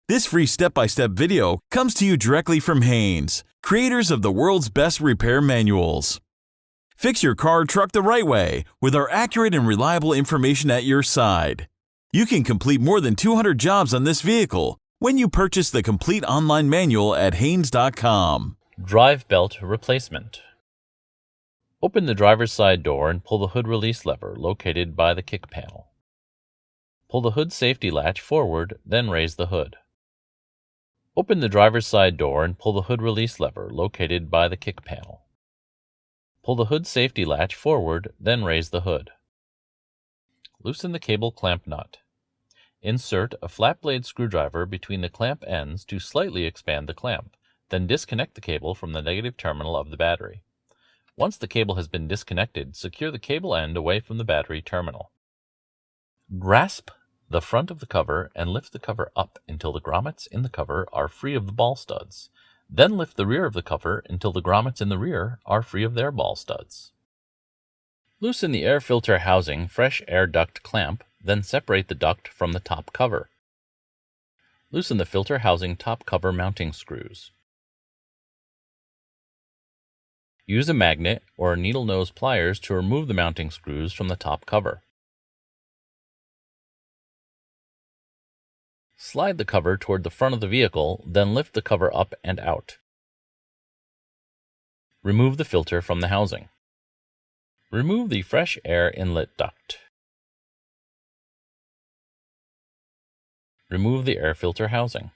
This free step-by-step video comes to you directly from Haynes, creators of the world's best repair manuals. Fix your car or truck the right way with our accurate and reliable information at your side. You can complete more than 200 jobs on this vehicle when you purchase the complete online manual at Haynes.com. Drive belt replacement. Open the driver's side door and pull the hood release lever located by the kick panel. Pull the hood safety latch forward, then raise the hood. Open the driver's side door and pull the hood release lever located by the kick panel. Pull the hood safety latch forward, then raise the hood. Loosen the cable clamp nut. Insert a flat blade screwdriver between the clamp ends to slightly expand the clamp, then disconnect the cable from the negative terminal of the battery. Once the cable has been disconnected, secure the cable end away from the battery terminal. Grasp the front of the cover and lift the cover up until the grommets in the cover are free of the ball studs. Then lift the rear of the cover until the grommets in the rear are free of their ball studs. Loosen the air filter housing fresh air duct clamp, then separate the duct from the top cover. Loosen the filter housing top cover mounting screws. Use a magnet or needle nose pliers to remove the mounting screws from the top cover. Slide the cover toward the front of the vehicle, then lift the cover up and out. Remove the filter from the housing. Remove the fresh air inlet duct. Remove the air filter housing.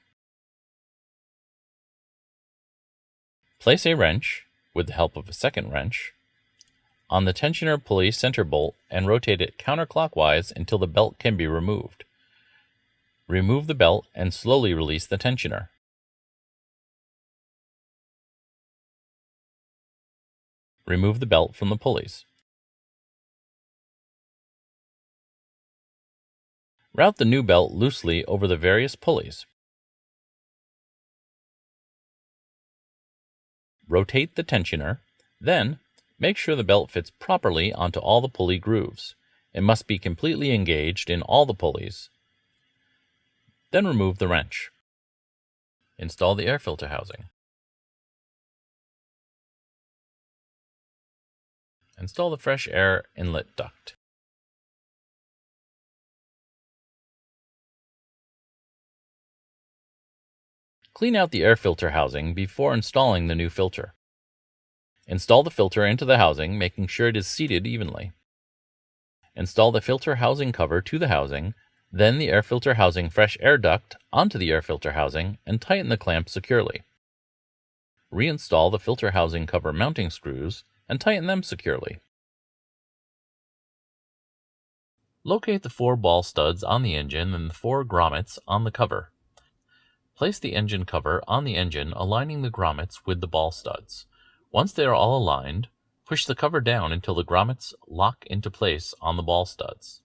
Place a wrench, with the help of a second wrench, on the tensioner pulley center bolt and rotate it counterclockwise until the belt can be removed. Remove the belt and slowly release the tensioner. Remove the belt from the pulleys. Route the new belt loosely over the various pulleys. Rotate the tensioner, then make sure the belt fits properly onto all the pulley grooves. It must be completely engaged in all the pulleys. Then remove the wrench. Install the air filter housing. Install the fresh air inlet duct. Clean out the air filter housing before installing the new filter. Install the filter into the housing, making sure it is seated evenly. Install the filter housing cover to the housing, then the air filter housing fresh air duct onto the air filter housing and tighten the clamp securely. Reinstall the filter housing cover mounting screws and tighten them securely. Locate the 4 ball studs on the engine and the 4 grommets on the cover. Place the engine cover on the engine, aligning the grommets with the ball studs. Once they are all aligned, push the cover down until the grommets lock into place on the ball studs.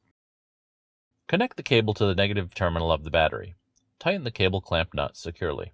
Connect the cable to the negative terminal of the battery. Tighten the cable clamp nut securely.